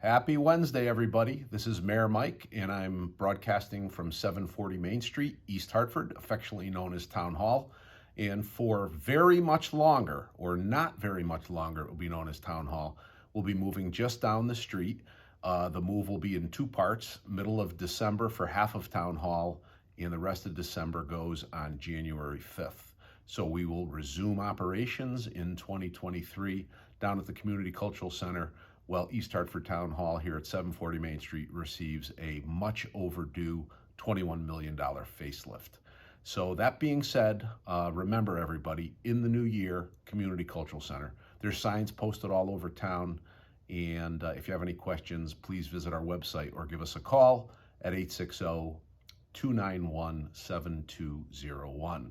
Happy Wednesday, everybody. This is Mayor Mike, and I'm broadcasting from 740 Main Street, East Hartford, affectionately known as Town Hall. And for very much longer, or not very much longer, it will be known as Town Hall. We'll be moving just down the street. The move will be in two parts, middle of December for half of Town Hall, and the rest of December goes on January 5th. So we will resume operations in 2023 down at the Community Cultural Center, while East Hartford Town Hall here at 740 Main Street receives a much overdue $21 million facelift. So that being said, remember everybody, in the new year, Community Cultural Center. There's signs posted all over town, and if you have any questions, please visit our website or give us a call at 860-291-7201.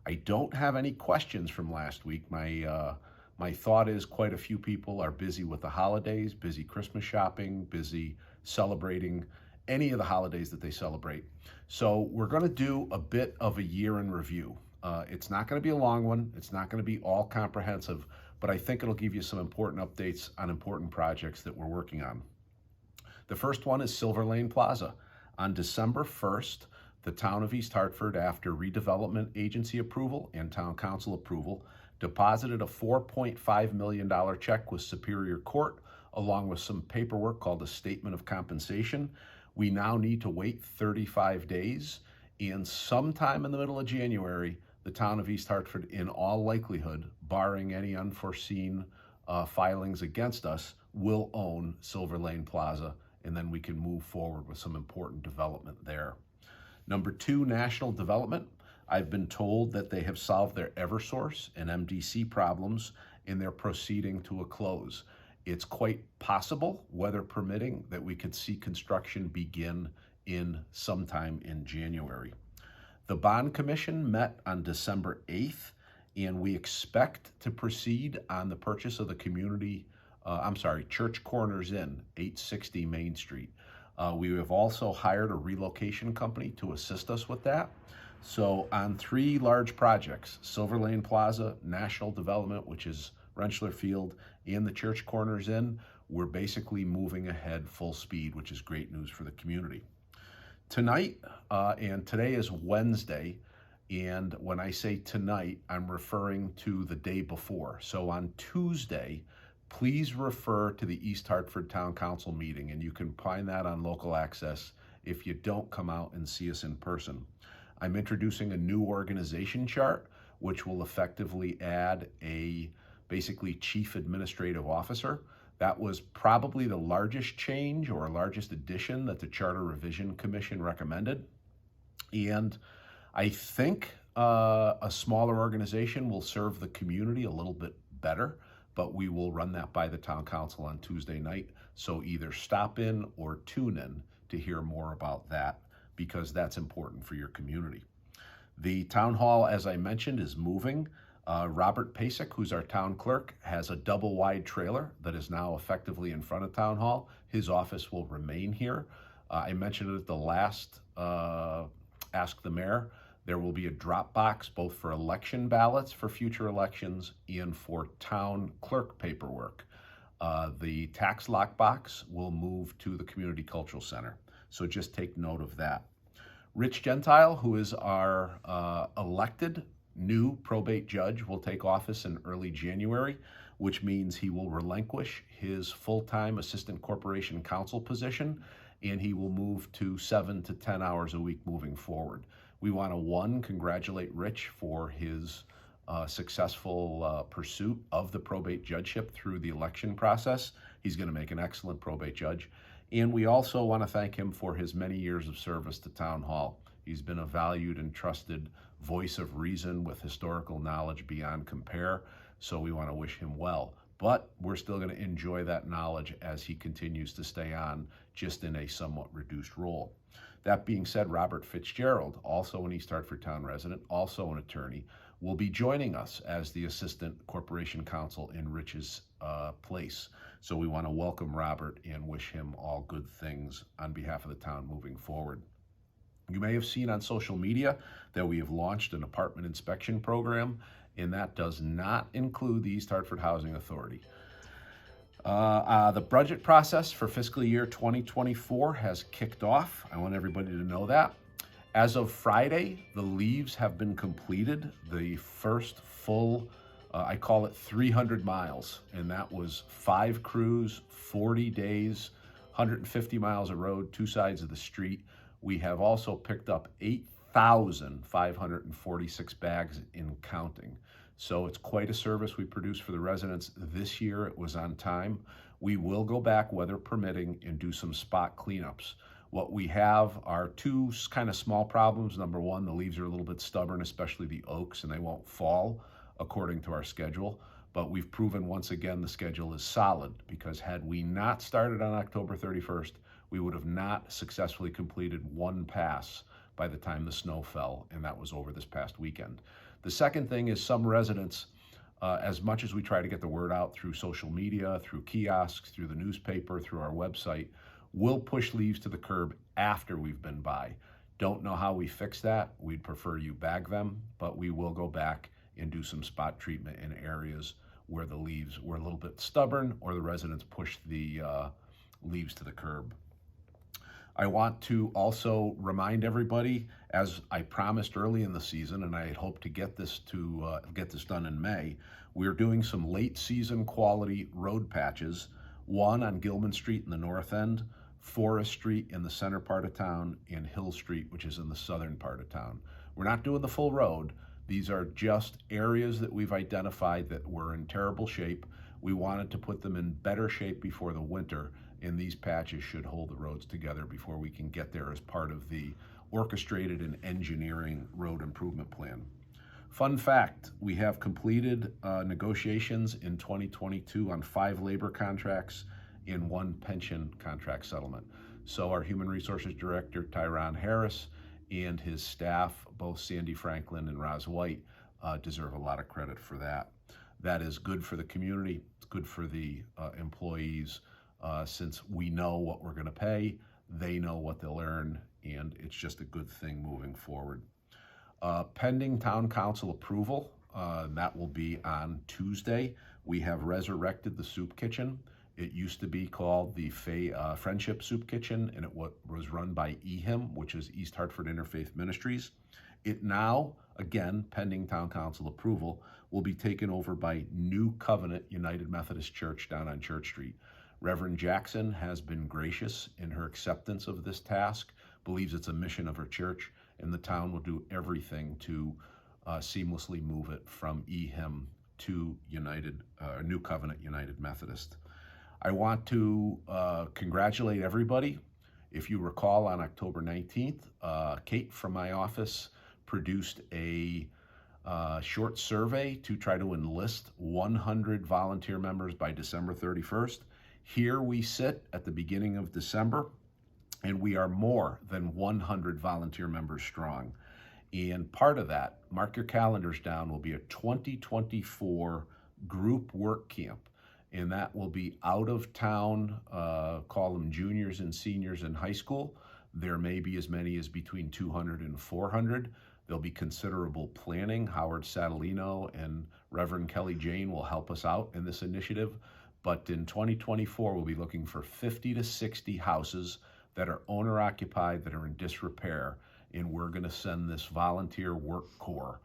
I don't have any questions from last week. My thought is quite a few people are busy with the holidays, busy Christmas shopping, busy celebrating any of the holidays that they celebrate. So we're going to do a bit of a year in review. It's not going to be a long one. It's not going to be all comprehensive, but I think it'll give you some important updates on important projects that we're working on. The first one is Silver Lane Plaza. On December 1st, the town of East Hartford, after redevelopment agency approval and town council approval, deposited a $4.5 million check with Superior Court, along with some paperwork called a statement of compensation. We now need to wait 35 days, and sometime in the middle of January, the town of East Hartford, in all likelihood, barring any unforeseen filings against us, will own Silver Lane Plaza, and then we can move forward with some important development there. Number two, national development. I've been told that they have solved their Eversource and MDC problems, and they're proceeding to a close. It's quite possible, weather permitting, that we could see construction begin in sometime in January. The Bond Commission met on December 8th, and we expect to proceed on the purchase of the Church Corners Inn, 860 Main Street. We have also hired a relocation company to assist us with that. So on three large projects, Silver Lane Plaza, National Development, which is Rentschler Field, and the Church Corners Inn, we're basically moving ahead full speed, which is great news for the community. Tonight, and today is Wednesday, and when I say tonight, I'm referring to the day before. So on Tuesday, please refer to the East Hartford Town Council meeting, and you can find that on local access if you don't come out and see us in person. I'm introducing a new organization chart, which will effectively add a basically chief administrative officer. That was probably the largest change or largest addition that the Charter Revision Commission recommended. And I think a smaller organization will serve the community a little bit better, but we will run that by the town council on Tuesday night. So either stop in or tune in to hear more about that, because that's important for your community. The town hall, as I mentioned, is moving. Robert Pasek, who's our town clerk, has a double wide trailer that is now effectively in front of town hall. His office will remain here. I mentioned it at the last Ask the Mayor. There will be a drop box both for election ballots for future elections and for town clerk paperwork. The tax lockbox will move to the Community Cultural Center. So just take note of that. Rich Gentile, who is our elected new probate judge, will take office in early January, which means he will relinquish his full-time assistant corporation counsel position, and he will move to 7 to 10 hours a week moving forward. We want to, congratulate Rich for his successful pursuit of the probate judgeship through the election process. He's going to make an excellent probate judge. And we also want to thank him for his many years of service to Town Hall. He's been a valued and trusted voice of reason with historical knowledge beyond compare, so we want to wish him well. But we're still going to enjoy that knowledge as he continues to stay on, just in a somewhat reduced role. That being said, Robert Fitzgerald, also an East Hartford town resident, also an attorney, will be joining us as the assistant corporation counsel in Rich's place. So we want to welcome Robert and wish him all good things on behalf of the town moving forward. You may have seen on social media that we have launched an apartment inspection program, and that does not include the East Hartford Housing Authority. The budget process for fiscal year 2024 has kicked off. I want everybody to know that. As of Friday, the leaves have been completed. The first full, I call it 300 miles, and that was 5 crews, 40 days, 150 miles of road, 2 sides of the street. We have also picked up 8,546 bags in counting. So it's quite a service we produce for the residents. This year it was on time. We will go back, weather permitting, and do some spot cleanups. What we have are 2 kind of small problems. Number one, the leaves are a little bit stubborn, especially the oaks, and they won't fall according to our schedule. But we've proven once again the schedule is solid, because had we not started on October 31st, we would have not successfully completed 1 pass by the time the snow fell, and that was over this past weekend. The second thing is some residents, as much as we try to get the word out through social media, through kiosks, through the newspaper, through our website, will push leaves to the curb after we've been by. Don't know how we fix that. We'd prefer you bag them, but we will go back and do some spot treatment in areas where the leaves were a little bit stubborn or the residents pushed the leaves to the curb. I want to also remind everybody, as I promised early in the season, and I had hoped to get this done in May, we're doing some late season quality road patches, one on Gilman Street in the north end, Forest Street in the center part of town, and Hill Street, which is in the southern part of town. We're not doing the full road. These are just areas that we've identified that were in terrible shape. We wanted to put them in better shape before the winter, and these patches should hold the roads together before we can get there as part of the orchestrated and engineering road improvement plan. Fun fact, we have completed negotiations in 2022 on 5 labor contracts and 1 pension contract settlement. So our Human Resources Director, Tyron Harris, and his staff, both Sandy Franklin and Roz White, deserve a lot of credit for that. That is good for the community, it's good for the employees, since we know what we're gonna pay, they know what they'll earn, and it's just a good thing moving forward. Pending town council approval, that will be on Tuesday. We have resurrected the soup kitchen. It used to be called the Friendship Soup Kitchen, and it was run by EHIM, which is East Hartford Interfaith Ministries. It now, again, pending town council approval, will be taken over by New Covenant United Methodist Church down on Church Street. Reverend Jackson has been gracious in her acceptance of this task, believes it's a mission of her church, and the town will do everything to seamlessly move it from EHIM to New Covenant United Methodist. I want to congratulate everybody. If you recall, on October 19th, Kate from my office produced a short survey to try to enlist 100 volunteer members by December 31st. Here we sit at the beginning of December, and we are more than 100 volunteer members strong. And part of that, mark your calendars down, will be a 2024 group work camp. And that will be out of town, call them juniors and seniors in high school. There may be as many as between 200 and 400. There'll be considerable planning. Howard Satalino and Reverend Kelly Jane will help us out in this initiative. But in 2024, we'll be looking for 50 to 60 houses that are owner occupied, that are in disrepair. And we're gonna send this volunteer work corps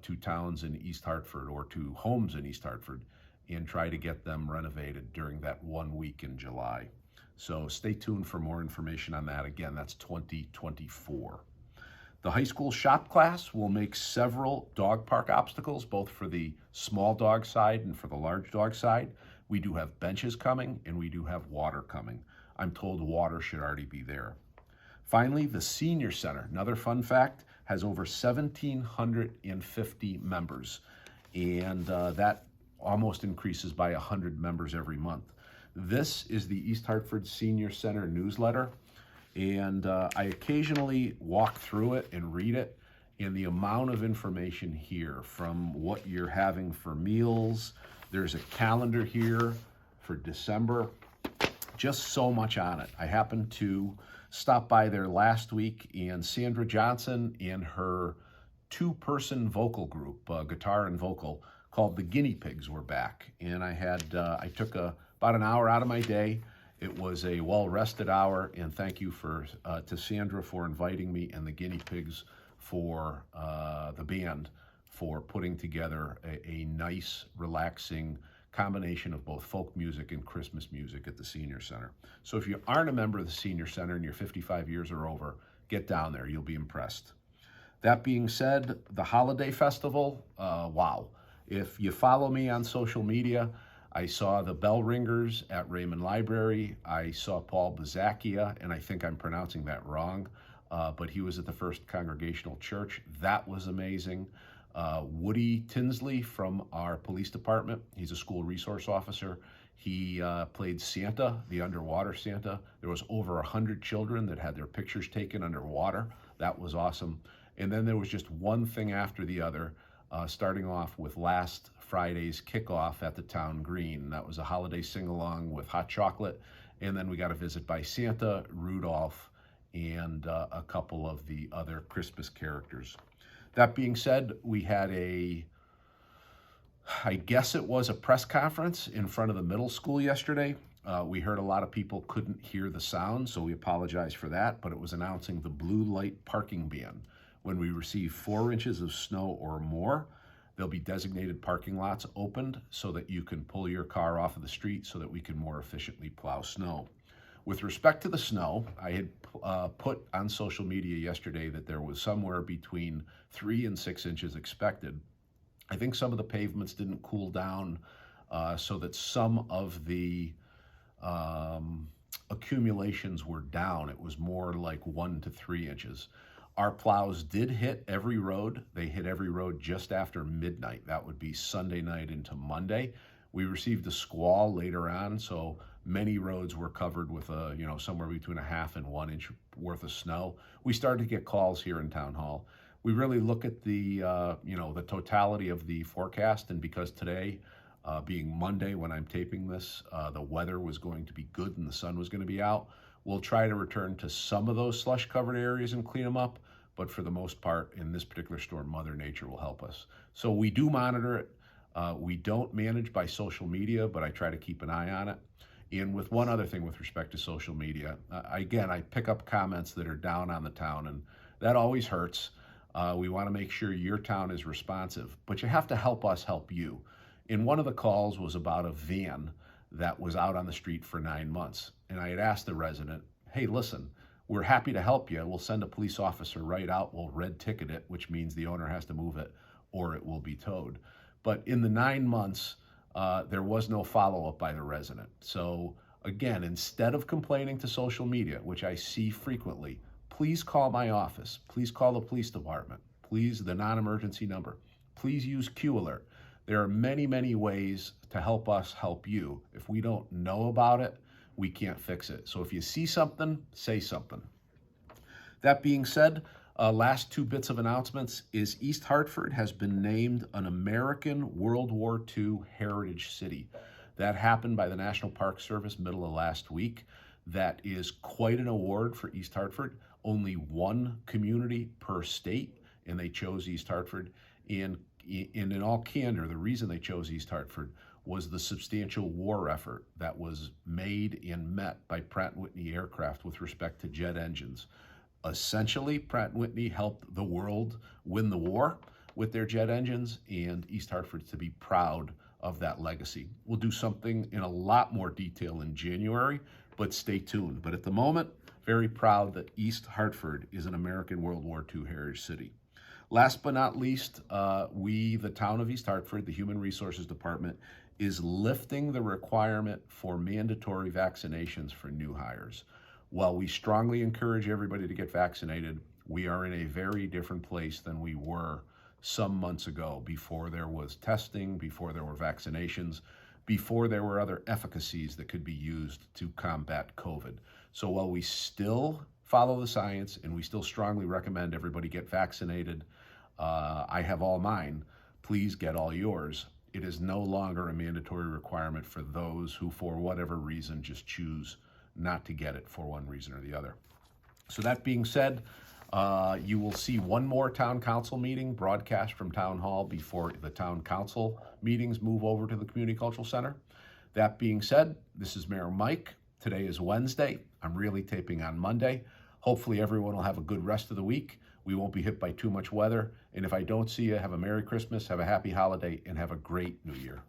to towns in East Hartford, or to homes in East Hartford, and try to get them renovated during that 1 week in July. So stay tuned for more information on that. Again, that's 2024. The high school shop class will make several dog park obstacles, both for the small dog side and for the large dog side. We do have benches coming, and we do have water coming. I'm told water should already be there. Finally, the senior center, another fun fact, has over 1,750 members, and that almost increases by 100 members every month. This is the East Hartford Senior Center newsletter, and I occasionally walk through it and read it, and the amount of information here, from what you're having for meals, there's a calendar here for December, just so much on it. I happened to stop by there last week, and Sandra Johnson and her 2-person vocal group, guitar and vocal, called the Guinea Pigs, were back. And I took about about an hour out of my day. It was a well-rested hour, and thank you to Sandra for inviting me, and the guinea pigs for the band for putting together a nice, relaxing combination of both folk music and Christmas music at the Senior Center. So if you aren't a member of the Senior Center and you're 55 years or over, get down there. You'll be impressed. That being said, the Holiday Festival, wow. If you follow me on social media, I saw the bell ringers at Raymond Library. I saw Paul Bazakia, and I think I'm pronouncing that wrong, but he was at the First Congregational Church. That was amazing. Woody Tinsley from our police department, he's a school resource officer. He played Santa, the underwater Santa. There was over 100 children that had their pictures taken underwater. That was awesome. And then there was just one thing after the other, starting off with last Friday's kickoff at the Town Green. That was a holiday sing-along with hot chocolate. And then we got a visit by Santa, Rudolph, and a couple of the other Christmas characters. That being said, we had I guess it was a press conference in front of the middle school yesterday. We heard a lot of people couldn't hear the sound, so we apologize for that, but it was announcing the blue light parking ban. When we receive 4 inches of snow or more, there'll be designated parking lots opened so that you can pull your car off of the street so that we can more efficiently plow snow. With respect to the snow, I had put on social media yesterday that there was somewhere between 3 and 6 inches expected. I think some of the pavements didn't cool down so that some of the accumulations were down. It was more like 1 to 3 inches. Our plows did hit every road. They hit every road just after midnight. That would be Sunday night into Monday. We received a squall later on, so many roads were covered with somewhere between a half and 1 inch worth of snow. We started to get calls here in Town Hall. We really look at the totality of the forecast, and because today, being Monday when I'm taping this, the weather was going to be good and the sun was going to be out, we'll try to return to some of those slush-covered areas and clean them up, but for the most part, in this particular storm, Mother Nature will help us. So we do monitor it. We don't manage by social media, but I try to keep an eye on it. And with one other thing with respect to social media, again, I pick up comments that are down on the town, and that always hurts. We want to make sure your town is responsive, but you have to help us help you. And one of the calls was about a van that was out on the street for 9 months. And I had asked the resident, hey, listen, we're happy to help you. We'll send a police officer right out. We'll red ticket it, which means the owner has to move it or it will be towed. But in the 9 months, there was no follow-up by the resident. So again, instead of complaining to social media, which I see frequently, please call my office. Please call the police department. Please, the non-emergency number. Please use Q Alert. There are many, many ways to help us help you. If we don't know about it, we can't fix it. So if you see something, say something. That being said, last 2 bits of announcements is East Hartford has been named an American World War II Heritage City. That happened by the National Park Service middle of last week. That is quite an award for East Hartford. Only 1 community per state, and they chose East Hartford. And in all candor, the reason they chose East Hartford was the substantial war effort that was made and met by Pratt & Whitney aircraft with respect to jet engines. Essentially, Pratt & Whitney helped the world win the war with their jet engines, and East Hartford to be proud of that legacy. We'll do something in a lot more detail in January, but stay tuned. But at the moment, very proud that East Hartford is an American World War II Heritage City. Last but not least, the town of East Hartford, the Human Resources Department, is lifting the requirement for mandatory vaccinations for new hires. While we strongly encourage everybody to get vaccinated, we are in a very different place than we were some months ago, before there was testing, before there were vaccinations, before there were other efficacies that could be used to combat COVID. So while we still follow the science and we still strongly recommend everybody get vaccinated, I have all mine, please get all yours. It is no longer a mandatory requirement for those who, for whatever reason, just choose not to get it for one reason or the other. So that being said, you will see one more town council meeting broadcast from Town Hall before the town council meetings move over to the Community Cultural Center. That being said, this is Mayor Mike. Today is Wednesday. I'm really taping on Monday. Hopefully everyone will have a good rest of the week. We won't be hit by too much weather. And if I don't see you, have a Merry Christmas, have a happy holiday, and have a great New Year.